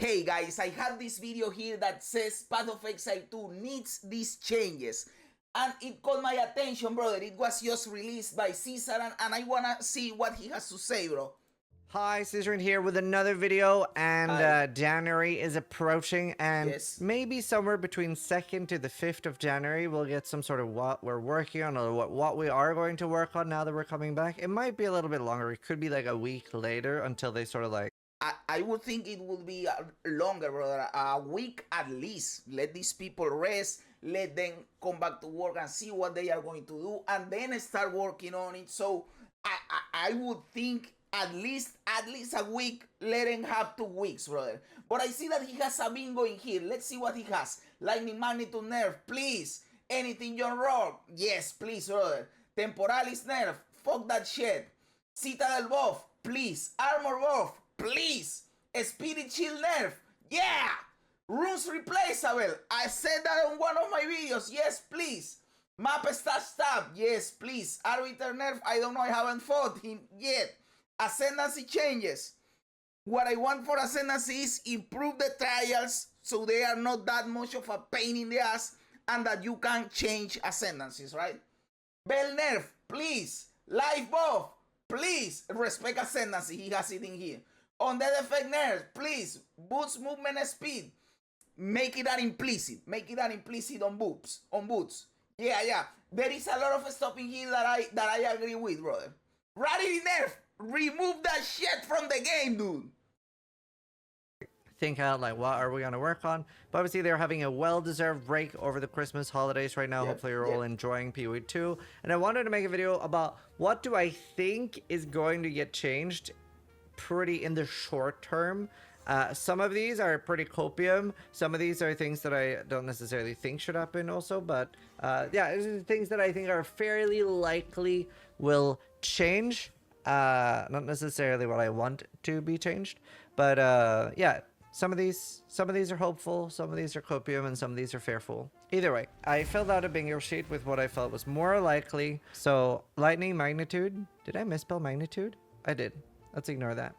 Hey guys, I have this video here that says Path of Exile 2 needs these changes. And it caught my attention, brother. It was just released by Zizaran, and I wanna see what he has to say, bro. Hi, Zizaran here with another video, and January is approaching, and maybe somewhere between 2nd to the 5th of January we'll get some sort of what we're working on, or what we are going to work on now that we're coming back. It might be a little bit longer. It could be like a week later until they sort of like... I would think it would be longer, brother. A week at least. Let these people rest. Let them come back to work and see what they are going to do, and then start working on it. So I would think at least a week. Let him have 2 weeks, brother. But I see that he has a bingo in here. Let's see what he has. Lightning Magnitude nerf, please. Anything John Rock? Yes, please, brother. Temporalis nerf, fuck that shit. Citadel buff, please. Armor buff, please. Spirit Shield nerf, yeah. Runes replaceable, I said that on one of my videos. Yes, please. Map stat stab, yes, please. Arbiter nerf, I don't know, I haven't fought him yet. Ascendancy changes. What I want for Ascendancy is improve the trials so they are not that much of a pain in the ass, and that you can change Ascendancies, right? Bell nerf, please. Life buff, please. Respect Ascendancy, he has it in here. Undead effect nerf, please. Boost movement speed. Make it an implicit. Make it an implicit on boots. Yeah. There is a lot of stuff in here that I agree with, brother. Rarity nerf. Remove that shit from the game, dude. Think out like, what are we going to work on? But obviously they're having a well-deserved break over the Christmas holidays right now. Hopefully you're all enjoying PoE 2. And I wanted to make a video about what do I think is going to get changed pretty in the short term. Some of these are pretty copium. Some of these are things that I don't necessarily think should happen also. But yeah, things that I think are fairly likely will change. Not necessarily what I want to be changed. But yeah, some of these are hopeful. Some of these are copium. And some of these are fearful. Either way, I filled out a bingo sheet with what I felt was more likely. So lightning magnitude. Did I misspell magnitude? I did. Let's ignore that.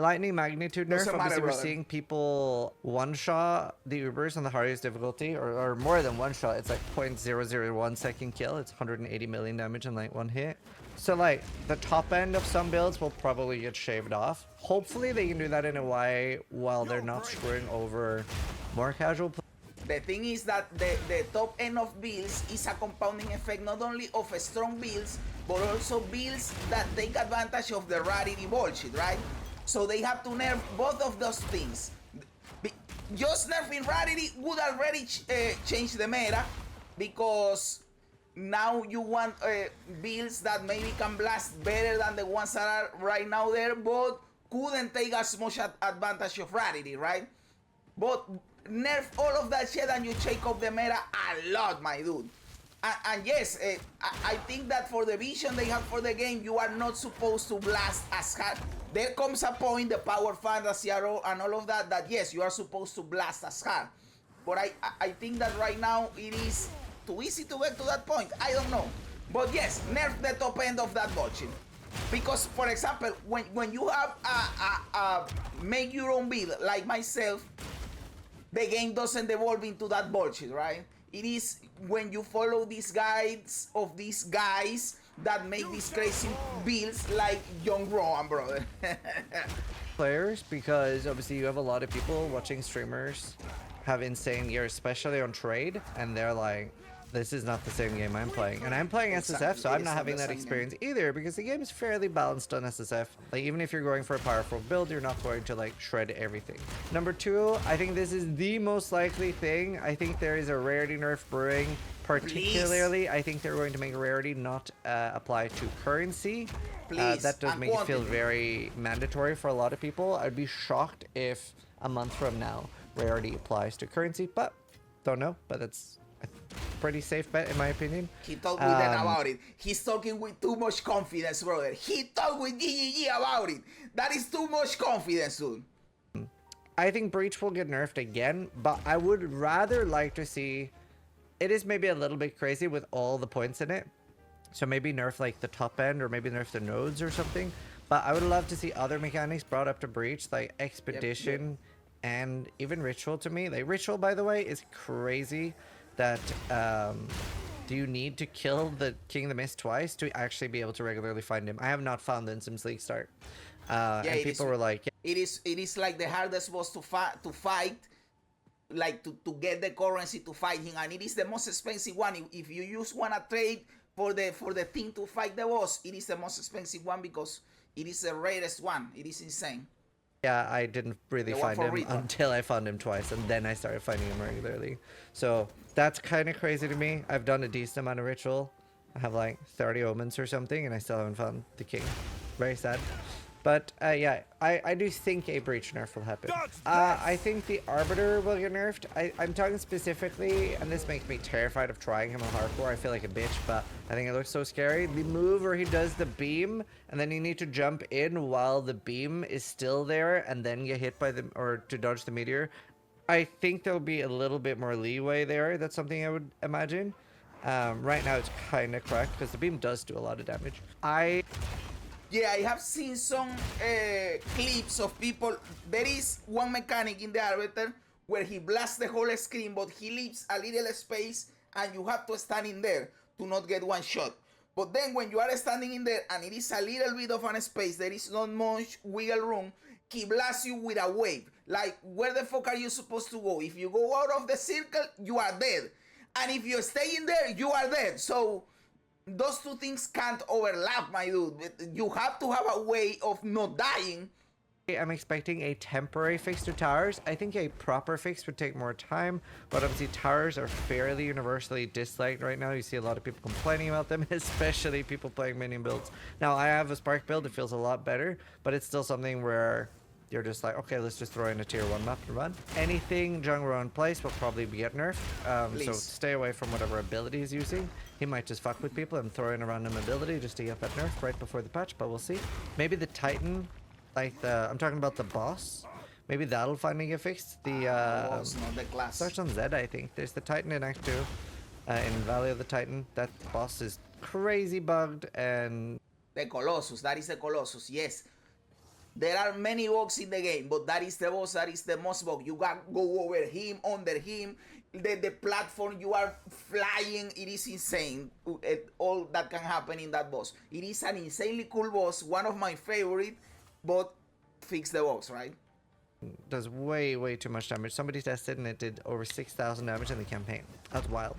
Lightning Magnitude nerf. Obviously, we're seeing people one-shot the Ubers on the hardest difficulty, or more than one-shot. It's like 0.001 second kill. It's 180 million damage in like 1 hit. So like the top end of some builds will probably get shaved off. Hopefully they can do that in a way while they're not screwing over more casual players. The thing is that the top end of builds is a compounding effect not only of strong builds, but also builds that take advantage of the rarity bullshit, right? So they have to nerf both of those things. Just nerfing rarity would already change the meta, because now you want builds that maybe can blast better than the ones that are right now there, but couldn't take as much advantage of rarity, right? But nerf all of that shit and you shake up the meta a lot, my dude. And yes, I think that for the vision they have for the game, you are not supposed to blast as hard. There comes a point, the power fantasy and all of that, that yes, you are supposed to blast as hard. But I think that right now it is too easy to get to that point. I don't know. But yes, nerf the top end of that bullshit. Because, for example, when you have a make your own build, like myself, the game doesn't evolve into that bullshit, right? It is when you follow these guides of these guys that make these crazy builds like Young Rowan, brother. Players, because obviously you have a lot of people watching streamers have insane gear, especially on trade, and they're like, this is not the same game I'm playing. And I'm playing SSF, so I'm not having that experience either, because the game is fairly balanced on SSF. Like, even if you're going for a powerful build, you're not going to like shred everything. Number 2, I think this is the most likely thing. I think there is a rarity nerf brewing. Particularly, I think they're going to make rarity not apply to currency. That does make it feel very mandatory for a lot of people. I'd be shocked if a month from now rarity applies to currency, but don't know. But that's a pretty safe bet in my opinion. He talked with them about it. He's talking with too much confidence, brother. He talked with GGG about it. That is too much confidence, dude. I think Breach will get nerfed again, but I would rather like to see... It is maybe a little bit crazy with all the points in it. So maybe nerf like the top end, or maybe nerf the nodes or something. But I would love to see other mechanics brought up to Breach, like Expedition and even Ritual to me. Like, Ritual, by the way, is crazy that do you need to kill the King of the Mist twice to actually be able to regularly find him? I have not found the in Sims League start. And people were like, it is like the hardest boss to fight, like to get the currency to fight him, and it is the most expensive one. If you use one a trade for the thing to fight the boss, it is the most expensive one because it is the rarest one. It is insane. Yeah, I didn't really find him until I found him twice, and then I started finding him regularly. So that's kind of crazy to me. I've done a decent amount of Ritual. I have like 30 omens or something, and I still haven't found the king. Very sad. But yeah, I do think a breach nerf will happen. I think the Arbiter will get nerfed. I'm talking specifically, and this makes me terrified of trying him on hardcore. I feel like a bitch, but I think it looks so scary. The move where he does the beam, and then you need to jump in while the beam is still there, and then get hit by the, or to dodge the meteor. I think there'll be a little bit more leeway there. That's something I would imagine. Right now it's kind of cracked, because the beam does do a lot of damage. Yeah, I have seen some clips of people. There is one mechanic in the Arbiter where he blasts the whole screen, but he leaves a little space and you have to stand in there to not get one shot. But then when you are standing in there and it is a little bit of an space, there is not much wiggle room, he blasts you with a wave. Like, where the fuck are you supposed to go? If you go out of the circle, you are dead. And if you stay in there, you are dead. So those two things can't overlap, my dude. You have to have a way of not dying. I'm expecting a temporary fix to towers. I think a proper fix would take more time, but obviously towers are fairly universally disliked right now. You see a lot of people complaining about them, especially people playing minion builds. Now, I have a Spark build. It feels a lot better, but it's still something where you're just like, okay, let's just throw in a tier 1 map and run. Anything Jungler in place will probably get nerfed, so stay away from whatever ability he's using. He might just fuck with people and throw in a random ability just to get that nerf right before the patch, but we'll see. Maybe the Titan, like I'm talking about the boss, maybe that'll finally get fixed. The boss, not the class. Starts on Zed, I think. There's the Titan in Act 2, in Valley of the Titan. That boss is crazy bugged, and the Colossus, that is the Colossus, yes. There are many bugs in the game, but that is the boss, that is the most bug. You got go over him, under him, the platform, you are flying. It is insane, all that can happen in that boss. It is an insanely cool boss, one of my favorite, but fix the bugs, right? Does way too much damage. Somebody tested and it did over 6,000 damage in the campaign. That's wild.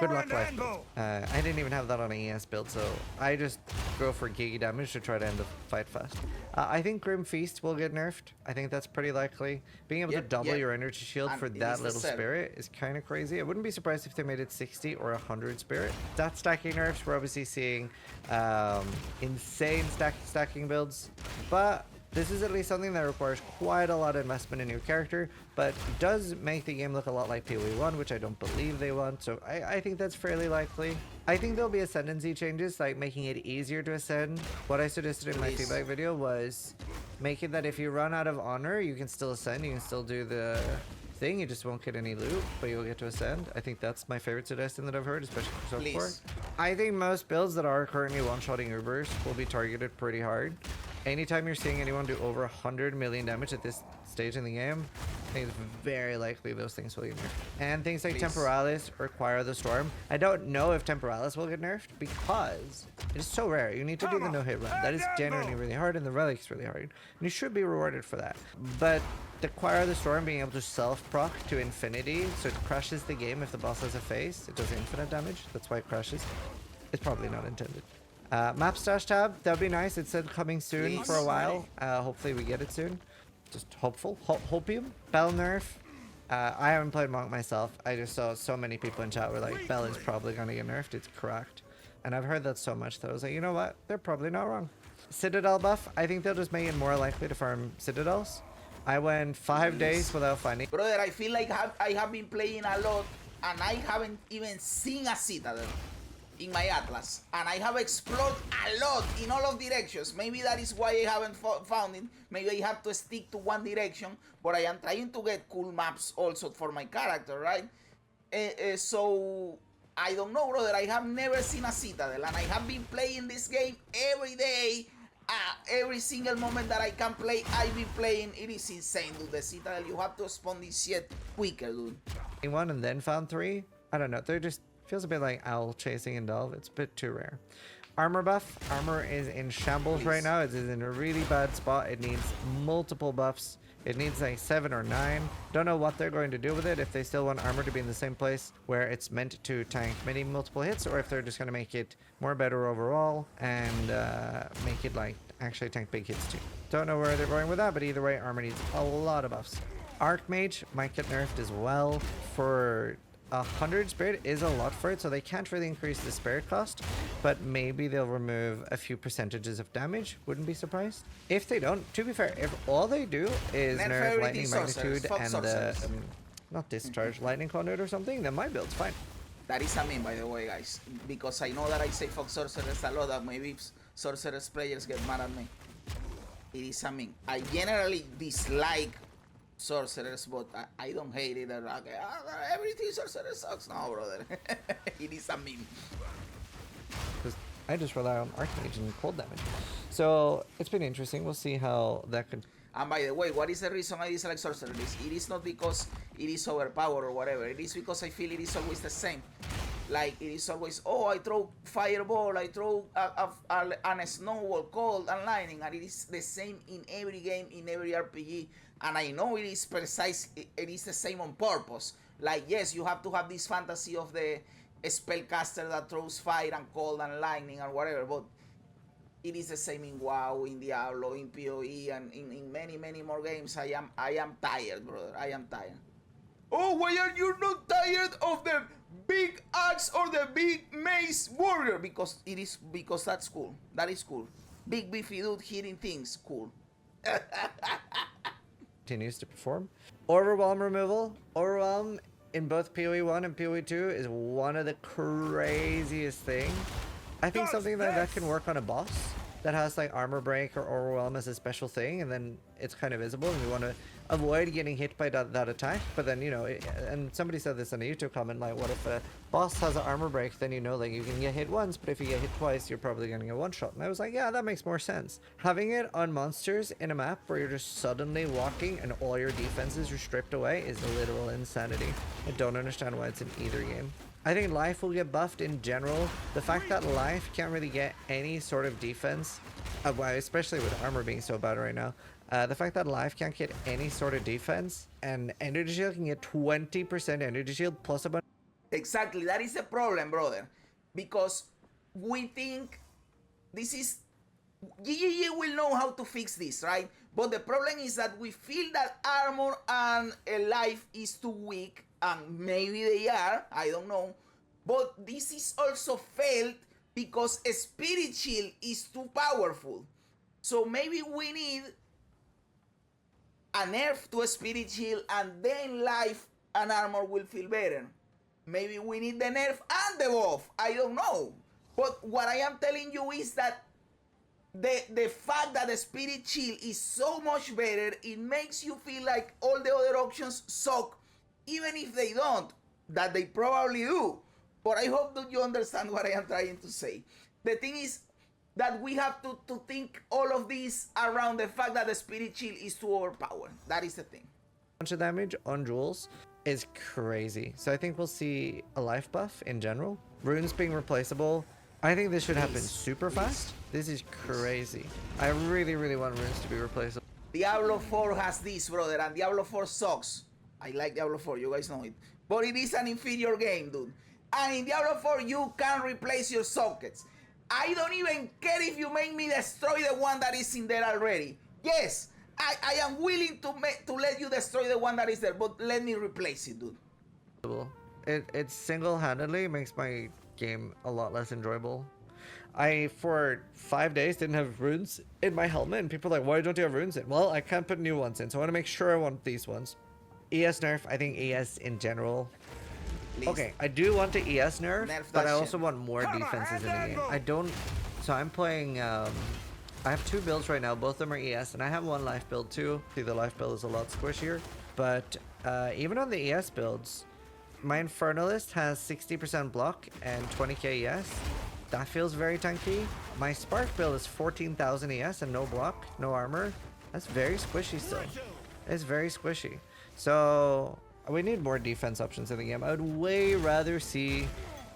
Good luck, life. I didn't even have that on an ES build, so I just go for giga damage to try to end the fight fast. I think Grim Feast will get nerfed. I think that's pretty likely. Being able to double your energy shield for that little spirit is kind of crazy. I wouldn't be surprised if they made it 60 or 100 spirit. Stat stacking nerfs, we're obviously seeing insane stacking builds, but this is at least something that requires quite a lot of investment in your character, but does make the game look a lot like PoE 1, which I don't believe they want, so I think that's fairly likely. I think there'll be ascendancy changes, like making it easier to ascend. What I suggested in my feedback video was make it that if you run out of honor, you can still ascend, you can still do the thing, you just won't get any loot, but you'll get to ascend. I think that's my favorite suggestion that I've heard, especially for so far. I think most builds that are currently one-shotting Ubers will be targeted pretty hard. Anytime you're seeing anyone do over 100 million damage at this stage in the game, I think it's very likely those things will get nerfed. And things like Temporalis or Choir the Storm, I don't know if Temporalis will get nerfed because it's so rare. You need to do the no-hit run. That is genuinely really hard, and the Relic's really hard. And you should be rewarded for that. But the Choir the Storm being able to self-proc to infinity, so it crashes the game if the boss has a face. It does infinite damage. That's why it crashes. It's probably not intended. Map stash tab, that would be nice. It said coming soon for a while. Hopefully we get it soon. Just hopeful. Hopium. Bell nerf. I haven't played Monk myself. I just saw so many people in chat were like, Bell is probably going to get nerfed. It's cracked. And I've heard that so much that I was like, you know what? They're probably not wrong. Citadel buff. I think they'll just make it more likely to farm Citadels. I went 5 days without finding. Brother, I feel like I have been playing a lot and I haven't even seen a Citadel in my Atlas, and I have explored a lot in all of directions. Maybe that is why I haven't found it. Maybe I have to stick to one direction, but I am trying to get cool maps also for my character, right? So I don't know, brother. I have never seen a Citadel, and I have been playing this game every day, every single moment that I can play, I be playing. It is insane, dude. The Citadel, you have to spawn this shit quicker, dude. One and then found 3. I don't know. They're just feels a bit like owl chasing and delve. It's a bit too rare. Armor buff. Armor is in shambles right now. It is in a really bad spot. It needs multiple buffs. It needs like 7 or 9. Don't know what they're going to do with it. If they still want armor to be in the same place where it's meant to tank many multiple hits, or if they're just going to make it more better overall and make it like actually tank big hits too. Don't know where they're going with that, but either way, armor needs a lot of buffs. Archmage might get nerfed as well. For 100 spirit is a lot for it, so they can't really increase the spirit cost, but maybe they'll remove a few percentages of damage. Wouldn't be surprised if they don't. To be fair, if all they do is nerf lightning magnitude and not discharge lightning conduit or something, then my build's fine. That is a meme, by the way, guys, because I know that I say fuck sorcerers a lot, that maybe sorcerers players get mad at me. It is a meme. I generally dislike sorcerers, but I don't hate it. Like, everything sorcerer sucks. No, brother. It is a meme. Because I just rely on Archmage and cold damage. So it's been interesting. We'll see how that could. And by the way, what is the reason I dislike sorcerer? It is not because it is overpowered or whatever. It is because I feel it is always the same. Like, it is always, oh, I throw fireball, I throw a snowball, cold, and lightning, and it is the same in every game, in every RPG. And I know it is precise, it is the same on purpose. Like, yes, you have to have this fantasy of the spellcaster that throws fire and cold and lightning and whatever, but it is the same in WoW, in Diablo, in PoE, and in many, many more games. I am tired, brother. I am tired. Oh, why are you not tired of the big axe or the big mace warrior? Because that's cool. That is cool. Big beefy dude hitting things, cool. Continues to perform. Overwhelm removal. Overwhelm in both PoE 1 and PoE 2 is one of the craziest things. I think something that can work on a boss that has like armor break or overwhelm as a special thing, and then it's kind of visible and we want to avoid getting hit by that attack. But then, you know, and somebody said this in a YouTube comment, like, what if a boss has an armor break, then you know, like, you can get hit once, but if you get hit twice, you're probably getting a one shot. And I was like, yeah, that makes more sense. Having it on monsters in a map where you're just suddenly walking and all your defenses are stripped away is literal insanity. I don't understand why it's in either game. I think life will get buffed in general. The fact that life can't really get any sort of defense, especially with armor being so bad right now, the fact that life can't get any sort of defense and energy shield can get 20% energy shield plus a bunch. Exactly, that is the problem, brother. Because we think this is... GGG will know how to fix this, right? But the problem is that we feel that armor and life is too weak, and maybe they are, I don't know. But this is also failed because a spirit shield is too powerful. So maybe we need a nerf to a spirit shield, and then life and armor will feel better. Maybe we need the nerf and the buff, I don't know. But what I am telling you is that the fact that the spirit shield is so much better, it makes you feel like all the other options suck, even if they don't, that they probably do. But I hope that you understand what I am trying to say. The thing is that we have to think all of this around the fact that the spirit shield is too overpowered. That is the thing. Bunch of damage on jewels is crazy. So I think we'll see a life buff in general. Runes being replaceable. I think this should happen super fast. This is crazy. I really, really want runes to be replaceable. Diablo 4 has this, brother, and Diablo 4 sucks. I like Diablo 4, you guys know it. But it is an inferior game, dude. And in Diablo 4, you can replace your sockets. I don't even care if you make me destroy the one that is in there already. Yes, I am willing to let you destroy the one that is there, but let me replace it, dude. It single-handedly makes my game a lot less enjoyable. I, for 5 days, didn't have runes in my helmet, and people are like, why don't you have runes in? Well, I can't put new ones in, so I want to make sure I want these ones. ES nerf, I think ES in general. Please. Okay, I do want the ES nerf, but I also want more defenses in the game. I don't... So I'm playing... I have 2 builds right now, both of them are ES, and I have 1 life build too. See, the life build is a lot squishier. But even on the ES builds, my Infernalist has 60% block and 20k ES. That feels very tanky. My Spark build is 14,000 ES and no block, no armor. That's very squishy still. It's very squishy. So we need more defense options in the game. I would way rather see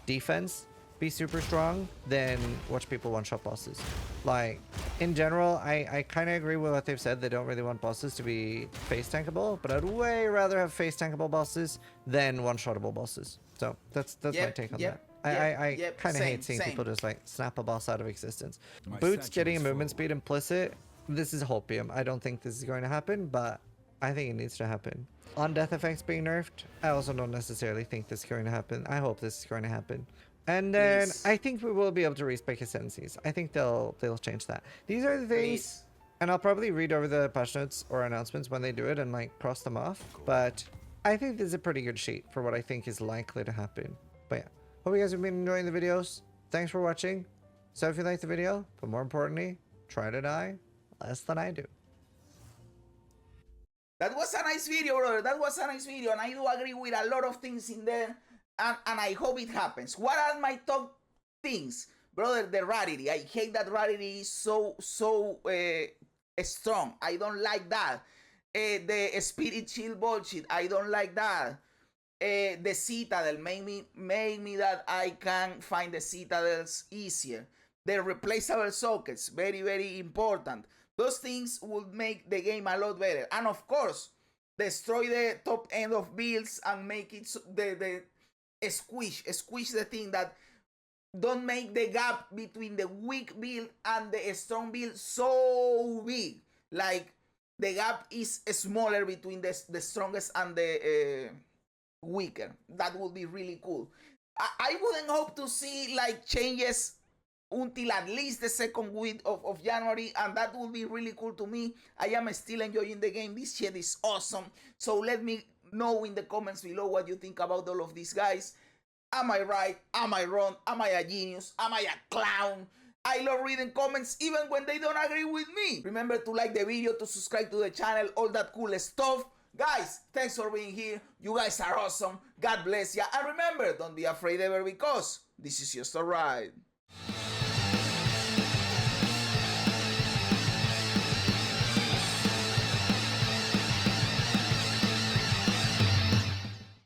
defense be super strong than watch people one-shot bosses. Like, in general, I kind of agree with what they've said. They don't really want bosses to be face tankable, but I'd way rather have face tankable bosses than one-shottable bosses. So that's my take on that. I kind of hate seeing people just like snap a boss out of existence. Boots getting a movement speed implicit. This is hopium. I don't think this is going to happen, but I think it needs to happen. On death effects being nerfed, I also don't necessarily think this is going to happen. I hope this is going to happen. And then I think we will be able to respec ascendancies. I think they'll change that. These are the things, and I'll probably read over the patch notes or announcements when they do it and like cross them off. But I think this is a pretty good sheet for what I think is likely to happen. But yeah, hope you guys have been enjoying the videos. Thanks for watching. So if you liked the video, but more importantly, try to die less than I do. That was a nice video, brother. That was a nice video, and I do agree with a lot of things in there. And I hope it happens. What are my top things? Brother, the Rarity. I hate that Rarity is so strong. I don't like that. The Spirit Shield bullshit. I don't like that. The Citadel. Make me that I can find the Citadels easier. The replaceable sockets. Very, very important. Those things would make the game a lot better. And of course, destroy the top end of builds and make it squish the thing that don't make the gap between the weak build and the strong build so big. Like the gap is smaller between the strongest and the weaker. That would be really cool. I wouldn't hope to see like changes until at least the second week of January, and that would be really cool to me. I am still enjoying the game. This shit is awesome. So let me know in the comments below what you think about all of these guys. Am I right? Am I wrong? Am I a genius? Am I a clown? I love reading comments even when they don't agree with me. Remember to like the video, to subscribe to the channel, all that cool stuff. Guys, thanks for being here. You guys are awesome. God bless ya. And remember, don't be afraid ever, because this is just a ride.